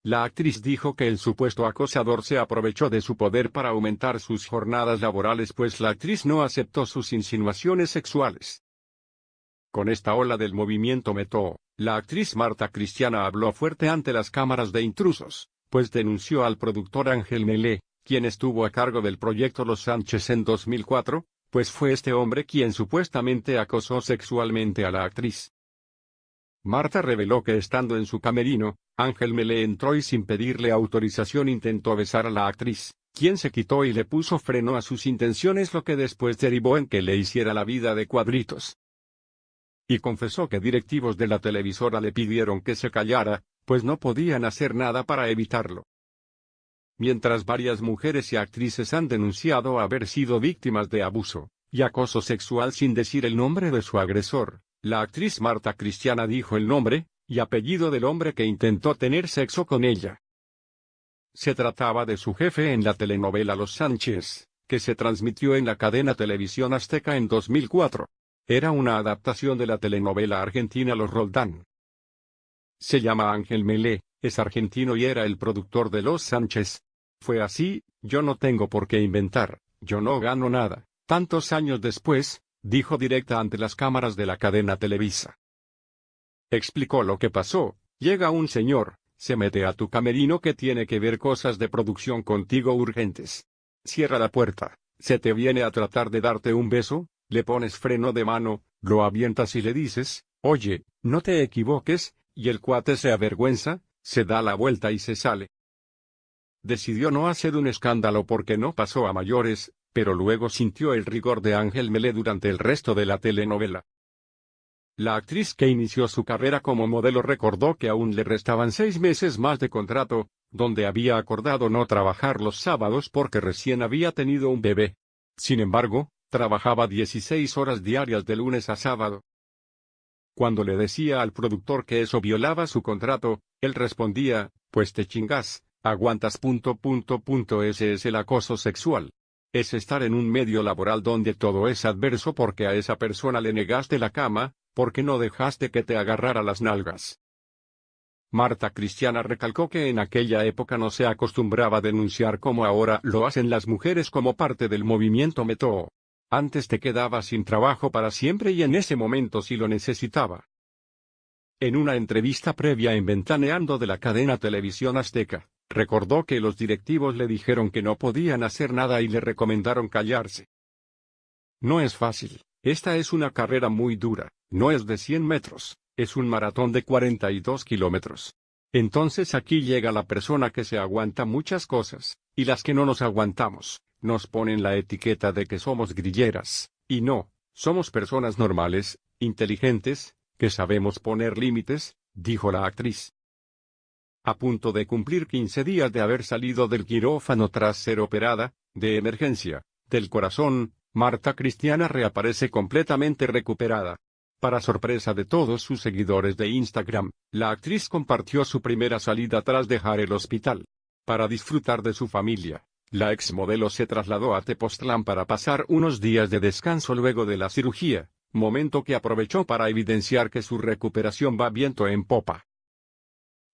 La actriz dijo que el supuesto acosador se aprovechó de su poder para aumentar sus jornadas laborales, pues la actriz no aceptó sus insinuaciones sexuales. Con esta ola del movimiento MeToo, la actriz Marta Cristiana habló fuerte ante las cámaras de intrusos, pues denunció al productor Ángel Melé, quien estuvo a cargo del proyecto Los Sánchez en 2004, pues fue este hombre quien supuestamente acosó sexualmente a la actriz. Marta reveló que estando en su camerino, Ángel Melé entró y sin pedirle autorización intentó besar a la actriz, quien se quitó y le puso freno a sus intenciones, lo que después derivó en que le hiciera la vida de cuadritos. Y confesó que directivos de la televisora le pidieron que se callara, pues no podían hacer nada para evitarlo. Mientras varias mujeres y actrices han denunciado haber sido víctimas de abuso y acoso sexual sin decir el nombre de su agresor, la actriz Marta Cristiana dijo el nombre y apellido del hombre que intentó tener sexo con ella. Se trataba de su jefe en la telenovela Los Sánchez, que se transmitió en la cadena Televisión Azteca en 2004. Era una adaptación de la telenovela argentina Los Roldán. Se llama Ángel Melé, es argentino y era el productor de Los Sánchez. Fue así, yo no tengo por qué inventar, yo no gano nada. Tantos años después, dijo directa ante las cámaras de la cadena Televisa. Explicó lo que pasó: llega un señor, se mete a tu camerino que tiene que ver cosas de producción contigo urgentes. Cierra la puerta, se te viene a tratar de darte un beso, le pones freno de mano, lo avientas y le dices, oye, no te equivoques, y el cuate se avergüenza, se da la vuelta y se sale. Decidió no hacer un escándalo porque no pasó a mayores, pero luego sintió el rigor de Ángel Melé durante el resto de la telenovela. La actriz que inició su carrera como modelo recordó que aún le restaban 6 meses más de contrato, donde había acordado no trabajar los sábados porque recién había tenido un bebé. Sin embargo, trabajaba 16 horas diarias de lunes a sábado. Cuando le decía al productor que eso violaba su contrato, él respondía, pues te chingas, aguantas. Ese es el acoso sexual. Es estar en un medio laboral donde todo es adverso porque a esa persona le negaste la cama, porque no dejaste que te agarrara las nalgas. Marta Cristiana recalcó que en aquella época no se acostumbraba a denunciar como ahora lo hacen las mujeres como parte del movimiento MeToo. Antes te quedabas sin trabajo para siempre y en ese momento sí lo necesitaba. En una entrevista previa en Ventaneando de la cadena Televisión Azteca, recordó que los directivos le dijeron que no podían hacer nada y le recomendaron callarse. No es fácil, esta es una carrera muy dura, no es de 100 metros, es un maratón de 42 kilómetros. Entonces aquí llega la persona que se aguanta muchas cosas, y las que no nos aguantamos, nos ponen la etiqueta de que somos grilleras, y no, somos personas normales, inteligentes, que sabemos poner límites, dijo la actriz. A punto de cumplir 15 días de haber salido del quirófano tras ser operada, de emergencia, del corazón, Marta Cristiana reaparece completamente recuperada. Para sorpresa de todos sus seguidores de Instagram, la actriz compartió su primera salida tras dejar el hospital. Para disfrutar de su familia, la exmodelo se trasladó a Tepoztlán para pasar unos días de descanso luego de la cirugía, momento que aprovechó para evidenciar que su recuperación va viento en popa.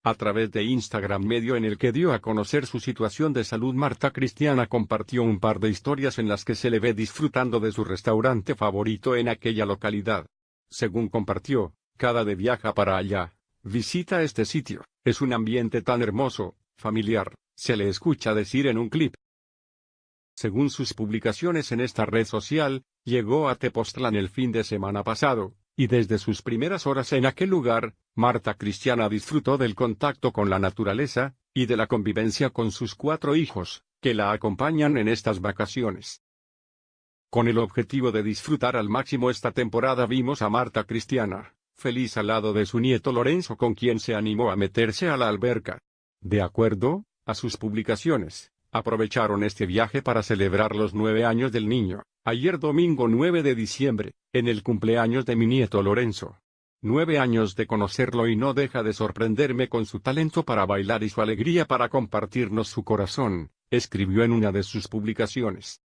A través de Instagram, medio en el que dio a conocer su situación de salud, Marta Cristiana compartió un par de historias en las que se le ve disfrutando de su restaurante favorito en aquella localidad. Según compartió, cada vez viaja para allá, visita este sitio, es un ambiente tan hermoso, familiar, se le escucha decir en un clip. Según sus publicaciones en esta red social, llegó a Tepoztlán el fin de semana pasado, y desde sus primeras horas en aquel lugar, Marta Cristiana disfrutó del contacto con la naturaleza, y de la convivencia con sus 4 hijos, que la acompañan en estas vacaciones. Con el objetivo de disfrutar al máximo esta temporada, vimos a Marta Cristiana, feliz al lado de su nieto Lorenzo, con quien se animó a meterse a la alberca. De acuerdo a sus publicaciones, aprovecharon este viaje para celebrar los 9 años del niño, ayer domingo 9 de diciembre, en el cumpleaños de mi nieto Lorenzo. 9 años de conocerlo y no deja de sorprenderme con su talento para bailar y su alegría para compartirnos su corazón, escribió en una de sus publicaciones.